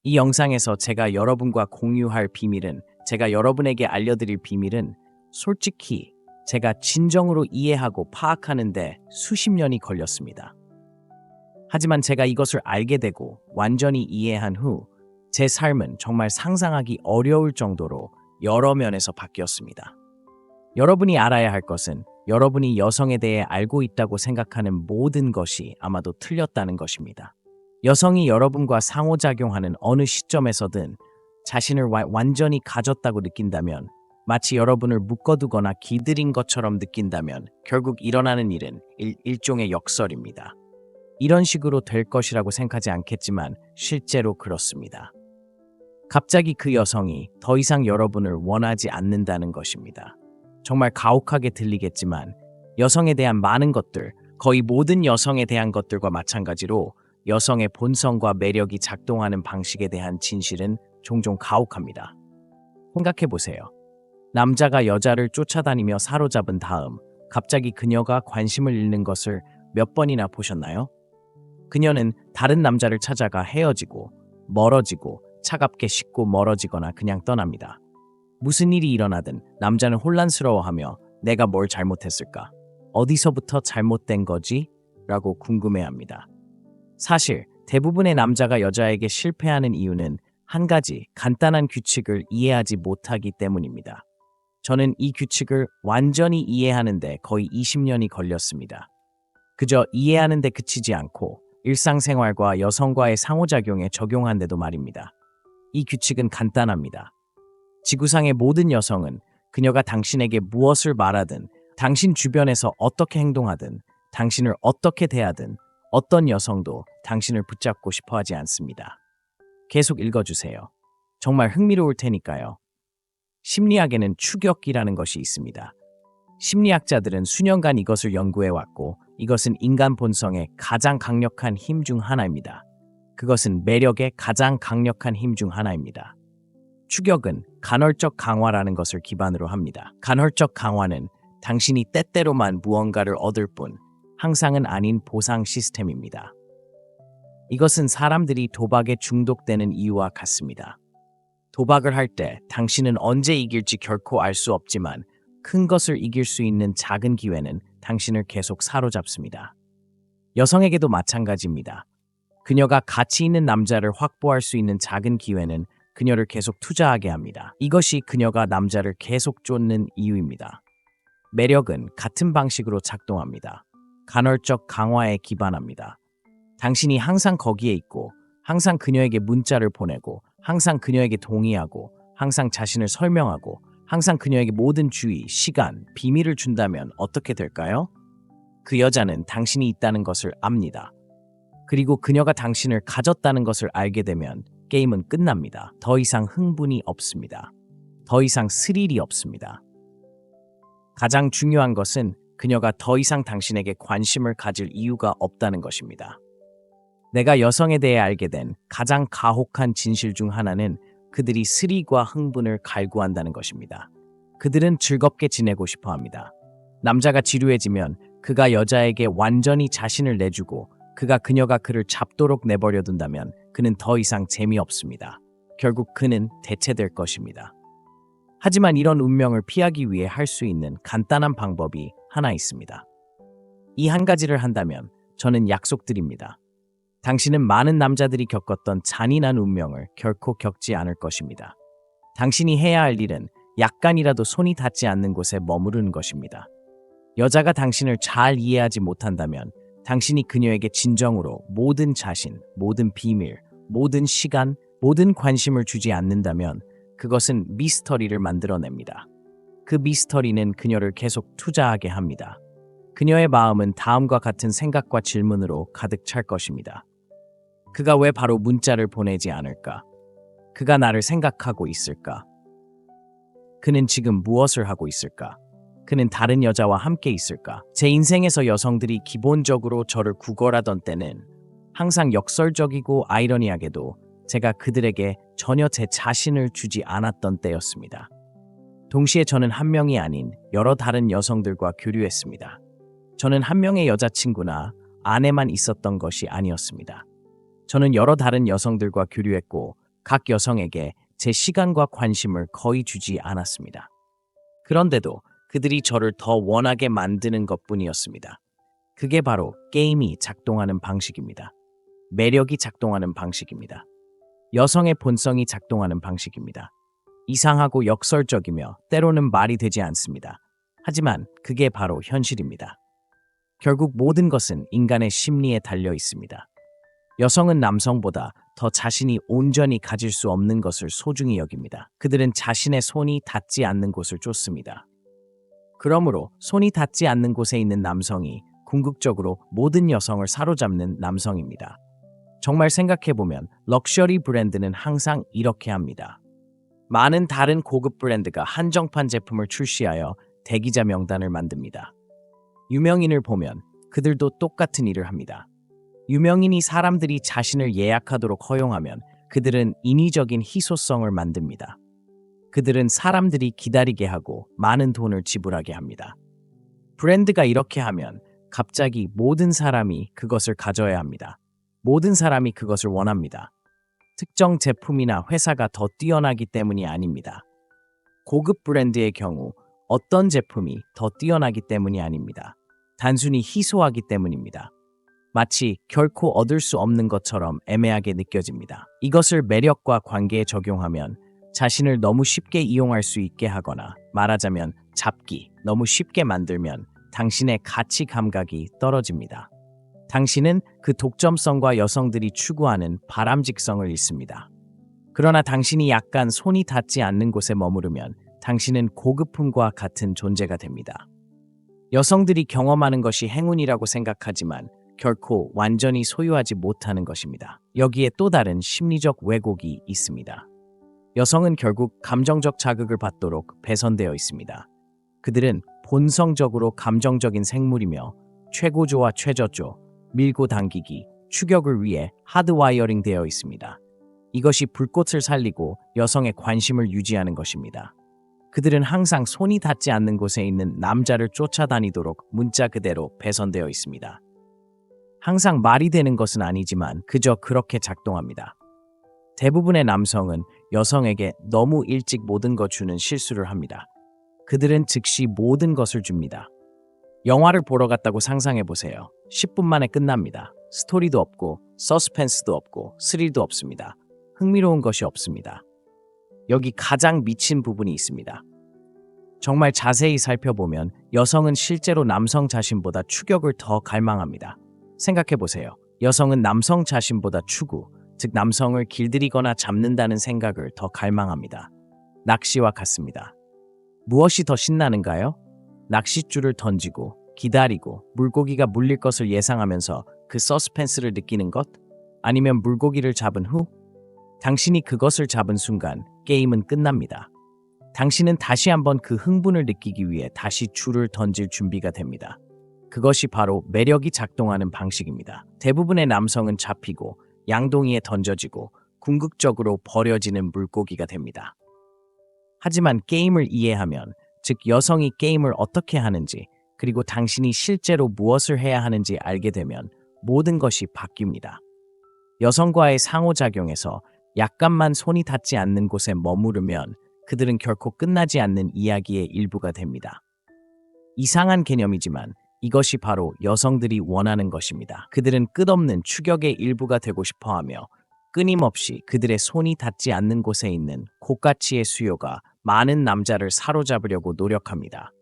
이 영상에서 제가 여러분과 공유할 비밀은, 제가 여러분에게 알려드릴 비밀은 솔직히 제가 진정으로 이해하고 파악하는데 수십 년이 걸렸습니다. 하지만 제가 이것을 알게 되고 완전히 이해한 후 제 삶은 정말 상상하기 어려울 정도로 여러 면에서 바뀌었습니다. 여러분이 알아야 할 것은 여러분이 여성에 대해 알고 있다고 생각하는 모든 것이 아마도 틀렸다는 것입니다. 여성이 여러분과 상호작용하는 어느 시점에서든 자신을 완전히 가졌다고 느낀다면, 마치 여러분을 묶어두거나 길들인 것처럼 느낀다면 결국 일어나는 일은 일종의 역설입니다. 이런 식으로 될 것이라고 생각하지 않겠지만 실제로 그렇습니다. 갑자기 그 여성이 더 이상 여러분을 원하지 않는다는 것입니다. 정말 가혹하게 들리겠지만 여성에 대한 많은 것들, 거의 모든 여성에 대한 것들과 마찬가지로 여성의 본성과 매력이 작동하는 방식에 대한 진실은 종종 가혹합니다. 생각해보세요. 남자가 여자를 쫓아다니며 사로잡은 다음 갑자기 그녀가 관심을 잃는 것을 몇 번이나 보셨나요? 그녀는 다른 남자를 찾아가 헤어지고 멀어지고 차갑게 식고 멀어지거나 그냥 떠납니다. 무슨 일이 일어나든 남자는 혼란스러워하며 내가 뭘 잘못했을까? 어디서부터 잘못된 거지? 라고 궁금해합니다. 사실 대부분의 남자가 여자에게 실패하는 이유는 한 가지 간단한 규칙을 이해하지 못하기 때문입니다. 저는 이 규칙을 완전히 이해하는데 거의 20년이 걸렸습니다. 그저 이해하는 데 그치지 않고 일상생활과 여성과의 상호작용에 적용한데도 말입니다. 이 규칙은 간단합니다. 지구상의 모든 여성은 그녀가 당신에게 무엇을 말하든, 당신 주변에서 어떻게 행동하든, 당신을 어떻게 대하든 어떤 여성도 당신을 붙잡고 싶어 하지 않습니다. 계속 읽어주세요. 정말 흥미로울 테니까요. 심리학에는 추격이라는 것이 있습니다. 심리학자들은 수년간 이것을 연구해왔고 이것은 인간 본성의 가장 강력한 힘 중 하나입니다. 그것은 매력의 가장 강력한 힘 중 하나입니다. 추격은 간헐적 강화라는 것을 기반으로 합니다. 간헐적 강화는 당신이 때때로만 무언가를 얻을 뿐 항상은 아닌 보상 시스템입니다. 이것은 사람들이 도박에 중독되는 이유와 같습니다. 도박을 할 때 당신은 언제 이길지 결코 알 수 없지만 큰 것을 이길 수 있는 작은 기회는 당신을 계속 사로잡습니다. 여성에게도 마찬가지입니다. 그녀가 가치 있는 남자를 확보할 수 있는 작은 기회는 그녀를 계속 투자하게 합니다. 이것이 그녀가 남자를 계속 쫓는 이유입니다. 매력은 같은 방식으로 작동합니다. 간헐적 강화에 기반합니다. 당신이 항상 거기에 있고, 항상 그녀에게 문자를 보내고, 항상 그녀에게 동의하고, 항상 자신을 설명하고, 항상 그녀에게 모든 주의, 시간, 비밀을 준다면 어떻게 될까요? 그 여자는 당신이 있다는 것을 압니다. 그리고 그녀가 당신을 가졌다는 것을 알게 되면 게임은 끝납니다. 더 이상 흥분이 없습니다. 더 이상 스릴이 없습니다. 가장 중요한 것은 그녀가 더 이상 당신에게 관심을 가질 이유가 없다는 것입니다. 내가 여성에 대해 알게 된 가장 가혹한 진실 중 하나는 그들이 스릴과 흥분을 갈구한다는 것입니다. 그들은 즐겁게 지내고 싶어 합니다. 남자가 지루해지면 그가 여자에게 완전히 자신을 내주고 그녀가 그를 잡도록 내버려 둔다면 그는 더 이상 재미없습니다. 결국 그는 대체될 것입니다. 하지만 이런 운명을 피하기 위해 할 수 있는 간단한 방법이 하나 있습니다. 이 한 가지를 한다면 저는 약속드립니다. 당신은 많은 남자들이 겪었던 잔인한 운명을 결코 겪지 않을 것입니다. 당신이 해야 할 일은 약간이라도 손이 닿지 않는 곳에 머무르는 것입니다. 여자가 당신을 잘 이해하지 못한다면 당신이 그녀에게 진정으로 모든 자신, 모든 비밀, 모든 시간, 모든 관심을 주지 않는다면 그것은 미스터리를 만들어냅니다. 그 미스터리는 그녀를 계속 투자하게 합니다. 그녀의 마음은 다음과 같은 생각과 질문으로 가득 찰 것입니다. 그가 왜 바로 문자를 보내지 않을까? 그가 나를 생각하고 있을까? 그는 지금 무엇을 하고 있을까? 그는 다른 여자와 함께 있을까? 제 인생에서 여성들이 기본적으로 저를 구걸하던 때는 항상 역설적이고 아이러니하게도 제가 그들에게 전혀 제 자신을 주지 않았던 때였습니다. 동시에 저는 한 명이 아닌 여러 다른 여성들과 교류했습니다. 저는 한 명의 여자친구나 아내만 있었던 것이 아니었습니다. 저는 여러 다른 여성들과 교류했고 각 여성에게 제 시간과 관심을 거의 주지 않았습니다. 그런데도 그들이 저를 더 원하게 만드는 것뿐이었습니다. 그게 바로 게임이 작동하는 방식입니다. 매력이 작동하는 방식입니다. 여성의 본성이 작동하는 방식입니다. 이상하고 역설적이며 때로는 말이 되지 않습니다. 하지만 그게 바로 현실입니다. 결국 모든 것은 인간의 심리에 달려 있습니다. 여성은 남성보다 더 자신이 온전히 가질 수 없는 것을 소중히 여깁니다. 그들은 자신의 손이 닿지 않는 곳을 쫓습니다. 그러므로 손이 닿지 않는 곳에 있는 남성이 궁극적으로 모든 여성을 사로잡는 남성입니다. 정말 생각해보면 럭셔리 브랜드는 항상 이렇게 합니다. 많은 다른 고급 브랜드가 한정판 제품을 출시하여 대기자 명단을 만듭니다. 유명인을 보면 그들도 똑같은 일을 합니다. 유명인이 사람들이 자신을 예약하도록 허용하면 그들은 인위적인 희소성을 만듭니다. 그들은 사람들이 기다리게 하고 많은 돈을 지불하게 합니다. 브랜드가 이렇게 하면 갑자기 모든 사람이 그것을 가져야 합니다. 모든 사람이 그것을 원합니다. 특정 제품이나 회사가 더 뛰어나기 때문이 아닙니다. 고급 브랜드의 경우 어떤 제품이 더 뛰어나기 때문이 아닙니다. 단순히 희소하기 때문입니다. 마치 결코 얻을 수 없는 것처럼 애매하게 느껴집니다. 이것을 매력과 관계에 적용하면 자신을 너무 쉽게 이용할 수 있게 하거나 말하자면 잡기, 너무 쉽게 만들면 당신의 가치 감각이 떨어집니다. 당신은 그 독점성과 여성들이 추구하는 바람직성을 잃습니다. 그러나 당신이 약간 손이 닿지 않는 곳에 머무르면 당신은 고급품과 같은 존재가 됩니다. 여성들이 경험하는 것이 행운이라고 생각하지만 결코 완전히 소유하지 못하는 것입니다. 여기에 또 다른 심리적 왜곡이 있습니다. 여성은 결국 감정적 자극을 받도록 배선되어 있습니다. 그들은 본성적으로 감정적인 생물이며 최고조와 최저조, 밀고 당기기, 추격을 위해 하드와이어링 되어 있습니다. 이것이 불꽃을 살리고 여성의 관심을 유지하는 것입니다. 그들은 항상 손이 닿지 않는 곳에 있는 남자를 쫓아다니도록 문자 그대로 배선되어 있습니다. 항상 말이 되는 것은 아니지만 그저 그렇게 작동합니다. 대부분의 남성은 여성에게 너무 일찍 모든 것 주는 실수를 합니다. 그들은 즉시 모든 것을 줍니다. 영화를 보러 갔다고 상상해보세요. 10분 만에 끝납니다. 스토리도 없고 서스펜스도 없고 스릴도 없습니다. 흥미로운 것이 없습니다. 여기 가장 미친 부분이 있습니다. 정말 자세히 살펴보면 여성은 실제로 남성 자신보다 추격을 더 갈망합니다. 생각해보세요. 여성은 남성 자신보다 추구, 즉 남성을 길들이거나 잡는다는 생각을 더 갈망합니다. 낚시와 같습니다. 무엇이 더 신나는가요? 낚싯줄을 던지고 기다리고 물고기가 물릴 것을 예상하면서 그 서스펜스를 느끼는 것? 아니면 물고기를 잡은 후? 당신이 그것을 잡은 순간 게임은 끝납니다. 당신은 다시 한번 그 흥분을 느끼기 위해 다시 줄을 던질 준비가 됩니다. 그것이 바로 매력이 작동하는 방식입니다. 대부분의 남성은 잡히고 양동이에 던져지고 궁극적으로 버려지는 물고기가 됩니다. 하지만 게임을 이해하면, 즉 여성이 게임을 어떻게 하는지 그리고 당신이 실제로 무엇을 해야 하는지 알게 되면 모든 것이 바뀝니다. 여성과의 상호작용에서 약간만 손이 닿지 않는 곳에 머무르면 그들은 결코 끝나지 않는 이야기의 일부가 됩니다. 이상한 개념이지만 이것이 바로 여성들이 원하는 것입니다. 그들은 끝없는 추격의 일부가 되고 싶어하며 끊임없이 그들의 손이 닿지 않는 곳에 있는 고가치의 수요가 많은 남자를 사로잡으려고 노력합니다.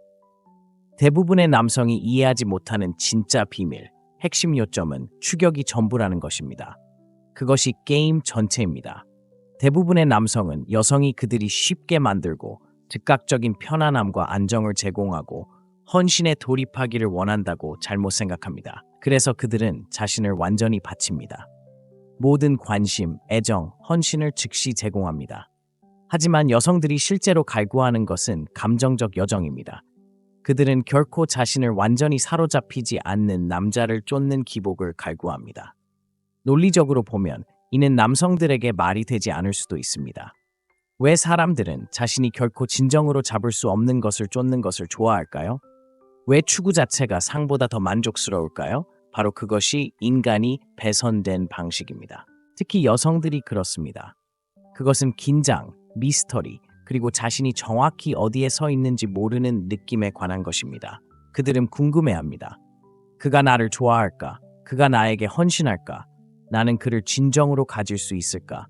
대부분의 남성이 이해하지 못하는 진짜 비밀, 핵심 요점은 추격이 전부라는 것입니다. 그것이 게임 전체입니다. 대부분의 남성은 여성이 그들이 쉽게 만들고 즉각적인 편안함과 안정을 제공하고 헌신에 돌입하기를 원한다고 잘못 생각합니다. 그래서 그들은 자신을 완전히 바칩니다. 모든 관심, 애정, 헌신을 즉시 제공합니다. 하지만 여성들이 실제로 갈구하는 것은 감정적 여정입니다. 그들은 결코 자신을 완전히 사로잡히지 않는 남자를 쫓는 기복을 갈구합니다. 논리적으로 보면 이는 남성들에게 말이 되지 않을 수도 있습니다. 왜 사람들은 자신이 결코 진정으로 잡을 수 없는 것을 쫓는 것을 좋아할까요? 왜 추구 자체가 상보다 더 만족스러울까요? 바로 그것이 인간이 배선된 방식입니다. 특히 여성들이 그렇습니다. 그것은 긴장, 미스터리, 그리고 자신이 정확히 어디에 서 있는지 모르는 느낌에 관한 것입니다. 그들은 궁금해합니다. 그가 나를 좋아할까? 그가 나에게 헌신할까? 나는 그를 진정으로 가질 수 있을까?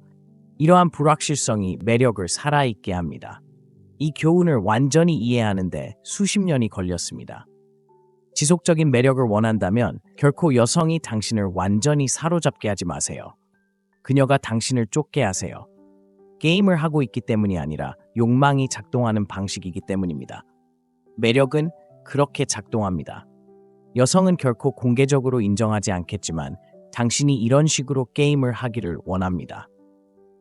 이러한 불확실성이 매력을 살아있게 합니다. 이 교훈을 완전히 이해하는데 수십 년이 걸렸습니다. 지속적인 매력을 원한다면 결코 여성이 당신을 완전히 사로잡게 하지 마세요. 그녀가 당신을 쫓게 하세요. 게임을 하고 있기 때문이 아니라 욕망이 작동하는 방식이기 때문입니다. 매력은 그렇게 작동합니다. 여성은 결코 공개적으로 인정하지 않겠지만 당신이 이런 식으로 게임을 하기를 원합니다.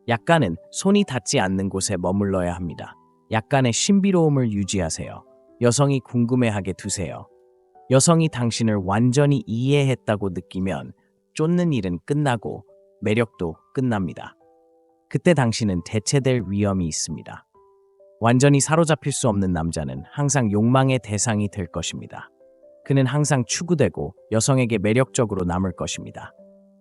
약간은 손이 닿지 않는 곳에 머물러야 합니다. 약간의 신비로움을 유지하세요. 여성이 궁금해하게 두세요. 여성이 당신을 완전히 이해했다고 느끼면 쫓는 일은 끝나고 매력도 끝납니다. 그때 당신은 대체될 위험이 있습니다. 완전히 사로잡힐 수 없는 남자는 항상 욕망의 대상이 될 것입니다. 그는 항상 추구되고 여성에게 매력적으로 남을 것입니다.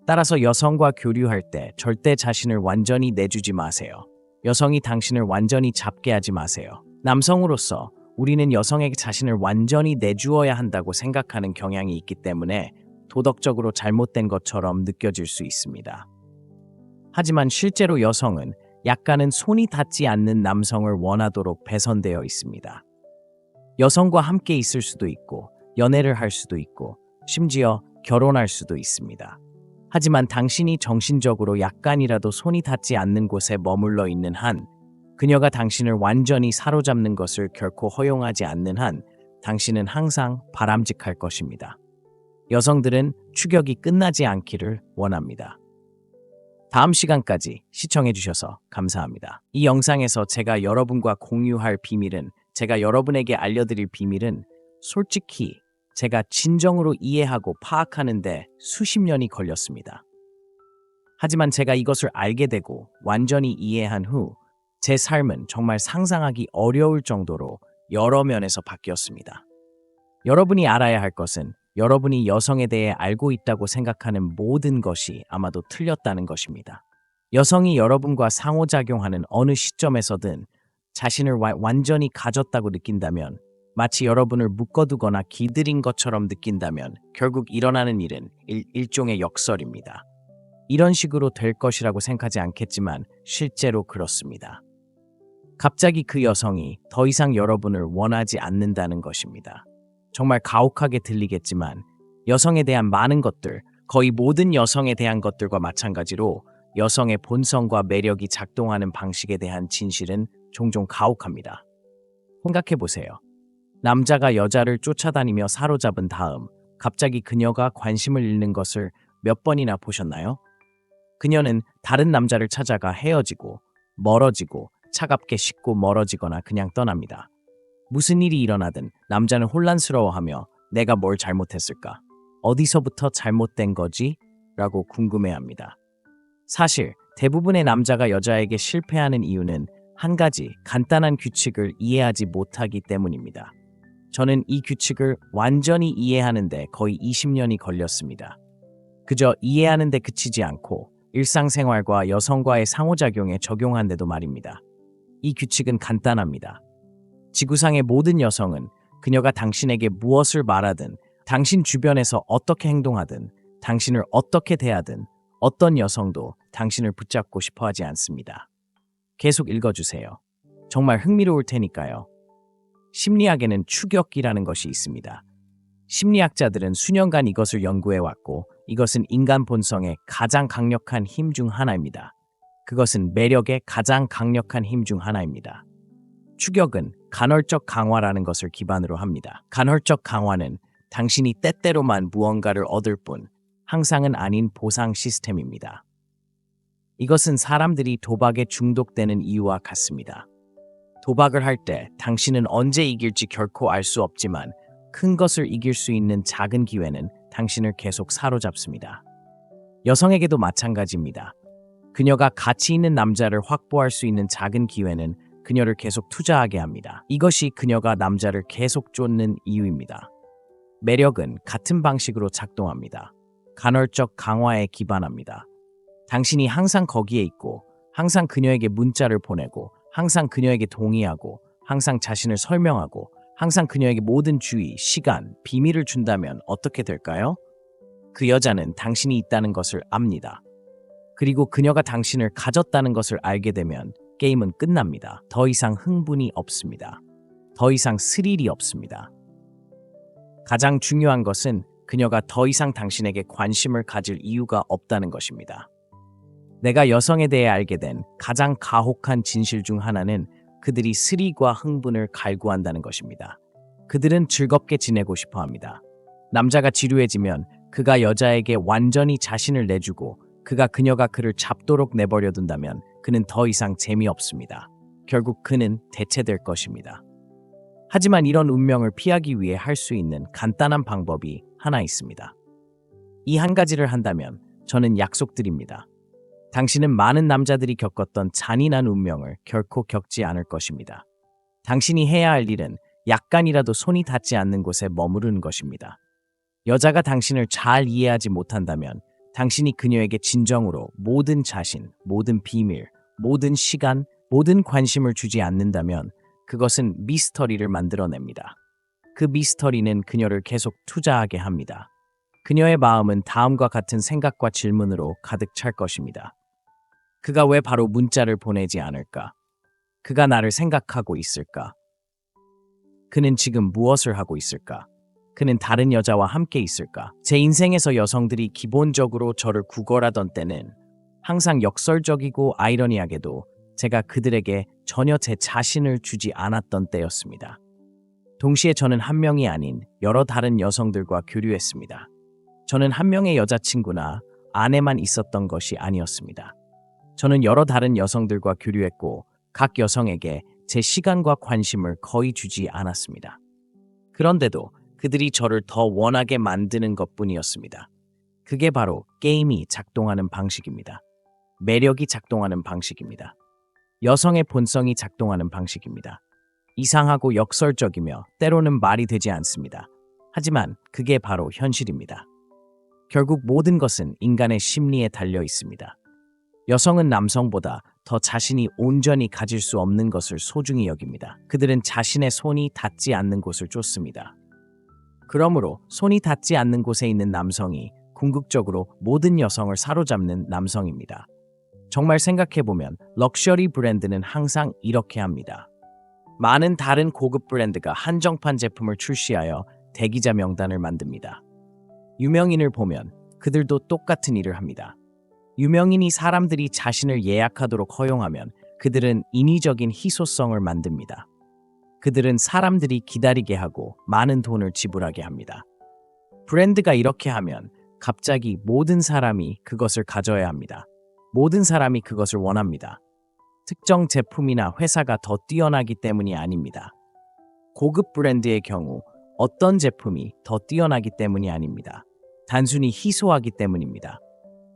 따라서 여성과 교류할 때 절대 자신을 완전히 내주지 마세요. 여성이 당신을 완전히 잡게 하지 마세요. 남성으로서 우리는 여성에게 자신을 완전히 내주어야 한다고 생각하는 경향이 있기 때문에 도덕적으로 잘못된 것처럼 느껴질 수 있습니다. 하지만 실제로 여성은 약간은 손이 닿지 않는 남성을 원하도록 배선되어 있습니다. 여성과 함께 있을 수도 있고 연애를 할 수도 있고 심지어 결혼할 수도 있습니다. 하지만 당신이 정신적으로 약간이라도 손이 닿지 않는 곳에 머물러 있는 한, 그녀가 당신을 완전히 사로잡는 것을 결코 허용하지 않는 한, 당신은 항상 바람직할 것입니다. 여성들은 추격이 끝나지 않기를 원합니다. 다음 시간까지 시청해주셔서 감사합니다. 이 영상에서 제가 여러분과 공유할 비밀은, 제가 여러분에게 알려드릴 비밀은 솔직히 제가 진정으로 이해하고 파악하는데 수십 년이 걸렸습니다. 하지만 제가 이것을 알게 되고 완전히 이해한 후 제 삶은 정말 상상하기 어려울 정도로 여러 면에서 바뀌었습니다. 여러분이 알아야 할 것은 여러분이 여성에 대해 알고 있다고 생각하는 모든 것이 아마도 틀렸다는 것입니다. 여성이 여러분과 상호작용하는 어느 시점에서든 자신을 완전히 가졌다고 느낀다면, 마치 여러분을 묶어두거나 기들인 것처럼 느낀다면 결국 일어나는 일은 일종의 역설입니다. 이런 식으로 될 것이라고 생각하지 않겠지만 실제로 그렇습니다. 갑자기 그 여성이 더 이상 여러분을 원하지 않는다는 것입니다. 정말 가혹하게 들리겠지만 여성에 대한 많은 것들, 거의 모든 여성에 대한 것들과 마찬가지로 여성의 본성과 매력이 작동하는 방식에 대한 진실은 종종 가혹합니다. 생각해보세요. 남자가 여자를 쫓아다니며 사로잡은 다음 갑자기 그녀가 관심을 잃는 것을 몇 번이나 보셨나요? 그녀는 다른 남자를 찾아가 헤어지고 멀어지고 차갑게 식고 멀어지거나 그냥 떠납니다. 무슨 일이 일어나든 남자는 혼란스러워하며 내가 뭘 잘못했을까? 어디서부터 잘못된 거지? 라고 궁금해합니다. 사실 대부분의 남자가 여자에게 실패하는 이유는 한 가지 간단한 규칙을 이해하지 못하기 때문입니다. 저는 이 규칙을 완전히 이해하는데 거의 20년이 걸렸습니다. 그저 이해하는데 그치지 않고 일상생활과 여성과의 상호작용에 적용한데도 말입니다. 이 규칙은 간단합니다. 지구상의 모든 여성은 그녀가 당신에게 무엇을 말하든, 당신 주변에서 어떻게 행동하든, 당신을 어떻게 대하든 어떤 여성도 당신을 붙잡고 싶어 하지 않습니다. 계속 읽어주세요. 정말 흥미로울 테니까요. 심리학에는 추격이라는 것이 있습니다. 심리학자들은 수년간 이것을 연구해왔고 이것은 인간 본성의 가장 강력한 힘 중 하나입니다. 그것은 매력의 가장 강력한 힘 중 하나입니다. 추격은 간헐적 강화라는 것을 기반으로 합니다. 간헐적 강화는 당신이 때때로만 무언가를 얻을 뿐 항상은 아닌 보상 시스템입니다. 이것은 사람들이 도박에 중독되는 이유와 같습니다. 도박을 할 때 당신은 언제 이길지 결코 알 수 없지만 큰 것을 이길 수 있는 작은 기회는 당신을 계속 사로잡습니다. 여성에게도 마찬가지입니다. 그녀가 가치 있는 남자를 확보할 수 있는 작은 기회는 그녀를 계속 투자하게 합니다. 이것이 그녀가 남자를 계속 쫓는 이유입니다. 매력은 같은 방식으로 작동합니다. 간헐적 강화에 기반합니다. 당신이 항상 거기에 있고 항상 그녀에게 문자를 보내고, 항상 그녀에게 동의하고, 항상 자신을 설명하고, 항상 그녀에게 모든 주의, 시간, 비밀을 준다면 어떻게 될까요? 그 여자는 당신이 있다는 것을 압니다. 그리고 그녀가 당신을 가졌다는 것을 알게 되면 게임은 끝납니다. 더 이상 흥분이 없습니다. 더 이상 스릴이 없습니다. 가장 중요한 것은 그녀가 더 이상 당신에게 관심을 가질 이유가 없다는 것입니다. 내가 여성에 대해 알게 된 가장 가혹한 진실 중 하나는 그들이 스릴과 흥분을 갈구한다는 것입니다. 그들은 즐겁게 지내고 싶어 합니다. 남자가 지루해지면 그가 여자에게 완전히 자신을 내주고 그녀가 그를 잡도록 내버려 둔다면 그는 더 이상 재미없습니다. 결국 그는 대체될 것입니다. 하지만 이런 운명을 피하기 위해 할 수 있는 간단한 방법이 하나 있습니다. 이 한 가지를 한다면 저는 약속드립니다. 당신은 많은 남자들이 겪었던 잔인한 운명을 결코 겪지 않을 것입니다. 당신이 해야 할 일은 약간이라도 손이 닿지 않는 곳에 머무르는 것입니다. 여자가 당신을 잘 이해하지 못한다면 당신이 그녀에게 진정으로 모든 자신, 모든 비밀, 모든 시간, 모든 관심을 주지 않는다면 그것은 미스터리를 만들어냅니다. 그 미스터리는 그녀를 계속 투자하게 합니다. 그녀의 마음은 다음과 같은 생각과 질문으로 가득 찰 것입니다. 그가 왜 바로 문자를 보내지 않을까? 그가 나를 생각하고 있을까? 그는 지금 무엇을 하고 있을까? 그는 다른 여자와 함께 있을까? 제 인생에서 여성들이 기본적으로 저를 구걸하던 때는 항상 역설적이고 아이러니하게도 제가 그들에게 전혀 제 자신을 주지 않았던 때였습니다. 동시에 저는 한 명이 아닌 여러 다른 여성들과 교류했습니다. 저는 한 명의 여자친구나 아내만 있었던 것이 아니었습니다. 저는 여러 다른 여성들과 교류했고 각 여성에게 제 시간과 관심을 거의 주지 않았습니다. 그런데도 그들이 저를 더 원하게 만드는 것뿐이었습니다. 그게 바로 게임이 작동하는 방식입니다. 매력이 작동하는 방식입니다. 여성의 본성이 작동하는 방식입니다. 이상하고 역설적이며 때로는 말이 되지 않습니다. 하지만 그게 바로 현실입니다. 결국 모든 것은 인간의 심리에 달려 있습니다. 여성은 남성보다 더 자신이 온전히 가질 수 없는 것을 소중히 여깁니다. 그들은 자신의 손이 닿지 않는 곳을 쫓습니다. 그러므로 손이 닿지 않는 곳에 있는 남성이 궁극적으로 모든 여성을 사로잡는 남성입니다. 정말 생각해보면 럭셔리 브랜드는 항상 이렇게 합니다. 많은 다른 고급 브랜드가 한정판 제품을 출시하여 대기자 명단을 만듭니다. 유명인을 보면 그들도 똑같은 일을 합니다. 유명인이 사람들이 자신을 예약하도록 허용하면 그들은 인위적인 희소성을 만듭니다. 그들은 사람들이 기다리게 하고 많은 돈을 지불하게 합니다. 브랜드가 이렇게 하면 갑자기 모든 사람이 그것을 가져야 합니다. 모든 사람이 그것을 원합니다. 특정 제품이나 회사가 더 뛰어나기 때문이 아닙니다. 고급 브랜드의 경우 어떤 제품이 더 뛰어나기 때문이 아닙니다. 단순히 희소하기 때문입니다.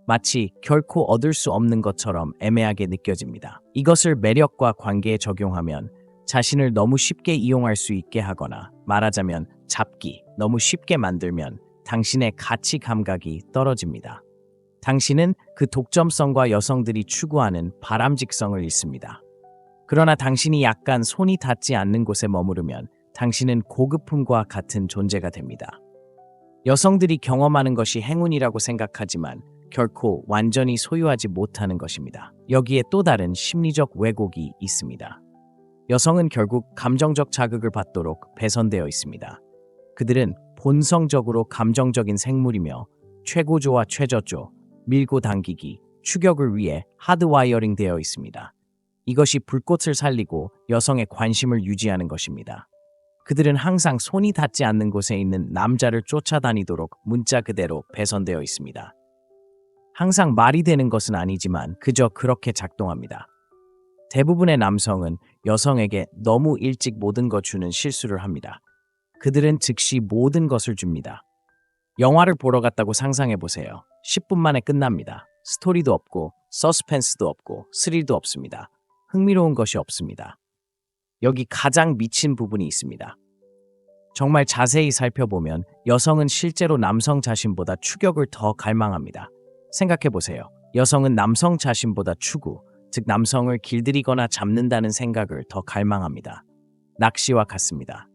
마치 결코 얻을 수 없는 것처럼 애매하게 느껴집니다. 이것을 매력과 관계에 적용하면 자신을 너무 쉽게 이용할 수 있게 하거나 말하자면 잡기, 너무 쉽게 만들면 당신의 가치 감각이 떨어집니다. 당신은 그 독점성과 여성들이 추구하는 바람직성을 잃습니다. 그러나 당신이 약간 손이 닿지 않는 곳에 머무르면 당신은 고급품과 같은 존재가 됩니다. 여성들이 경험하는 것이 행운이라고 생각하지만 결코 완전히 소유하지 못하는 것입니다. 여기에 또 다른 심리적 왜곡이 있습니다. 여성은 결국 감정적 자극을 받도록 배선되어 있습니다. 그들은 본성적으로 감정적인 생물이며 최고조와 최저조, 밀고 당기기, 추격을 위해 하드와이어링 되어 있습니다. 이것이 불꽃을 살리고 여성의 관심을 유지하는 것입니다. 그들은 항상 손이 닿지 않는 곳에 있는 남자를 쫓아다니도록 문자 그대로 배선되어 있습니다. 항상 말이 되는 것은 아니지만 그저 그렇게 작동합니다. 대부분의 남성은 여성에게 너무 일찍 모든 것 주는 실수를 합니다. 그들은 즉시 모든 것을 줍니다. 영화를 보러 갔다고 상상해보세요. 10분 만에 끝납니다. 스토리도 없고 서스펜스도 없고 스릴도 없습니다. 흥미로운 것이 없습니다. 여기 가장 미친 부분이 있습니다. 정말 자세히 살펴보면 여성은 실제로 남성 자신보다 추격을 더 갈망합니다. 생각해보세요. 여성은 남성 자신보다 추구, 즉 남성을 길들이거나 잡는다는 생각을 더 갈망합니다. 낚시와 같습니다.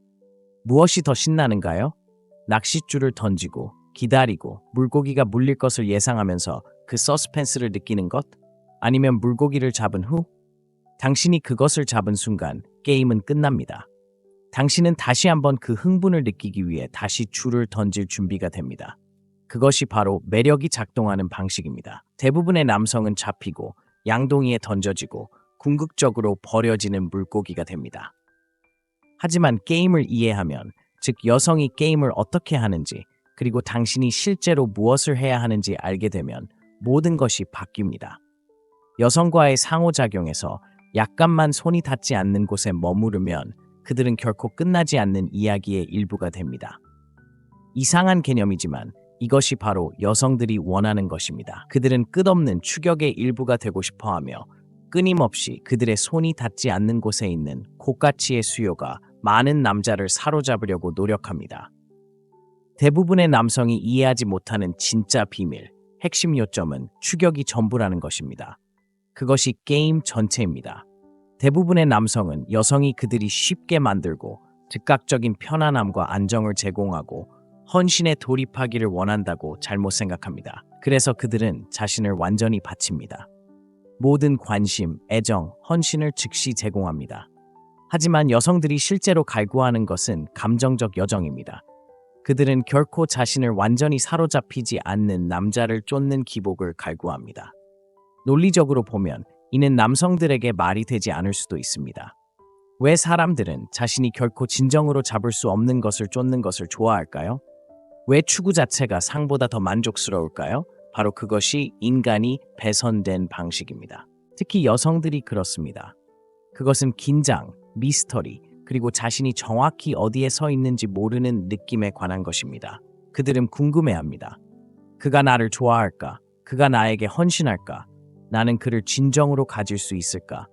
무엇이 더 신나는가요? 낚싯줄을 던지고 기다리고 물고기가 물릴 것을 예상하면서 그 서스펜스를 느끼는 것? 아니면 물고기를 잡은 후? 당신이 그것을 잡은 순간 게임은 끝납니다. 당신은 다시 한번 그 흥분을 느끼기 위해 다시 줄을 던질 준비가 됩니다. 그것이 바로 매력이 작동하는 방식입니다. 대부분의 남성은 잡히고 양동이에 던져지고 궁극적으로 버려지는 물고기가 됩니다. 하지만 게임을 이해하면, 즉 여성이 게임을 어떻게 하는지, 그리고 당신이 실제로 무엇을 해야 하는지 알게 되면 모든 것이 바뀝니다. 여성과의 상호작용에서 약간만 손이 닿지 않는 곳에 머무르면 그들은 결코 끝나지 않는 이야기의 일부가 됩니다. 이상한 개념이지만 이것이 바로 여성들이 원하는 것입니다. 그들은 끝없는 추격의 일부가 되고 싶어하며 끊임없이 그들의 손이 닿지 않는 곳에 있는 고가치의 수요가 많은 남자를 사로잡으려고 노력합니다. 대부분의 남성이 이해하지 못하는 진짜 비밀, 핵심 요점은 추격이 전부라는 것입니다. 그것이 게임 전체입니다. 대부분의 남성은 여성이 그들이 쉽게 만들고 즉각적인 편안함과 안정을 제공하고 헌신에 돌입하기를 원한다고 잘못 생각합니다. 그래서 그들은 자신을 완전히 바칩니다. 모든 관심, 애정, 헌신을 즉시 제공합니다. 하지만 여성들이 실제로 갈구하는 것은 감정적 여정입니다. 그들은 결코 자신을 완전히 사로잡히지 않는 남자를 쫓는 기복을 갈구합니다. 논리적으로 보면 이는 남성들에게 말이 되지 않을 수도 있습니다. 왜 사람들은 자신이 결코 진정으로 잡을 수 없는 것을 쫓는 것을 좋아할까요? 왜 추구 자체가 상보다 더 만족스러울까요? 바로 그것이 인간이 배선된 방식입니다. 특히 여성들이 그렇습니다. 그것은 긴장, 미스터리, 그리고 자신이 정확히 어디에 서 있는지 모르는 느낌에 관한 것입니다. 그들은 궁금해합니다. 그가 나를 좋아할까? 그가 나에게 헌신할까? 나는 그를 진정으로 가질 수 있을까?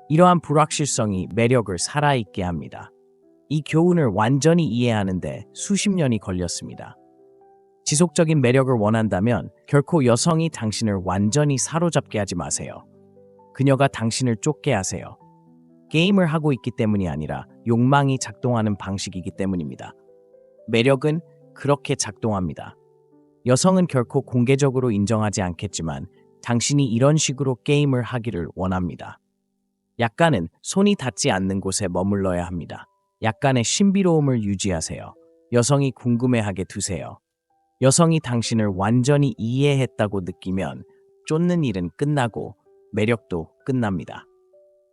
이러한 불확실성이 매력을 살아있게 합니다. 이 교훈을 완전히 이해하는데 수십 년이 걸렸습니다. 지속적인 매력을 원한다면 결코 여성이 당신을 완전히 사로잡게 하지 마세요. 그녀가 당신을 쫓게 하세요. 게임을 하고 있기 때문이 아니라 욕망이 작동하는 방식이기 때문입니다. 매력은 그렇게 작동합니다. 여성은 결코 공개적으로 인정하지 않겠지만 당신이 이런 식으로 게임을 하기를 원합니다. 약간은 손이 닿지 않는 곳에 머물러야 합니다. 약간의 신비로움을 유지하세요. 여성이 궁금해하게 두세요. 여성이 당신을 완전히 이해했다고 느끼면 쫓는 일은 끝나고 매력도 끝납니다.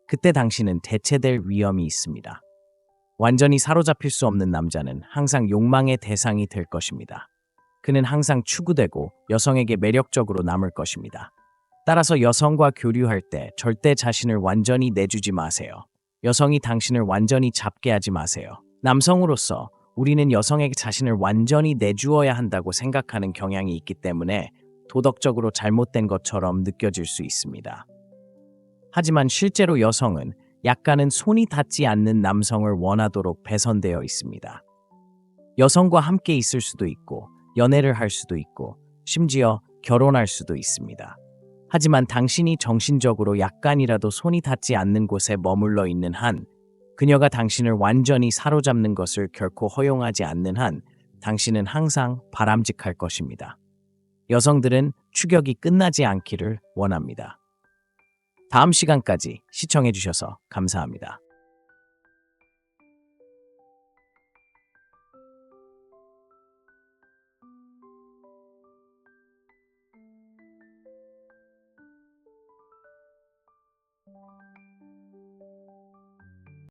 그때 당신은 대체될 위험이 있습니다. 완전히 사로잡힐 수 없는 남자는 항상 욕망의 대상이 될 것입니다. 그는 항상 추구되고 여성에게 매력적으로 남을 것입니다. 따라서 여성과 교류할 때 절대 자신을 완전히 내주지 마세요. 여성이 당신을 완전히 잡게 하지 마세요. 남성으로서 우리는 여성에게 자신을 완전히 내주어야 한다고 생각하는 경향이 있기 때문에 도덕적으로 잘못된 것처럼 느껴질 수 있습니다. 하지만 실제로 여성은 약간은 손이 닿지 않는 남성을 원하도록 배선되어 있습니다. 여성과 함께 있을 수도 있고 연애를 할 수도 있고 심지어 결혼할 수도 있습니다. 하지만 당신이 정신적으로 약간이라도 손이 닿지 않는 곳에 머물러 있는 한, 그녀가 당신을 완전히 사로잡는 것을 결코 허용하지 않는 한 당신은 항상 바람직할 것입니다. 여성들은 추격이 끝나지 않기를 원합니다. 다음 시간까지 시청해주셔서 감사합니다.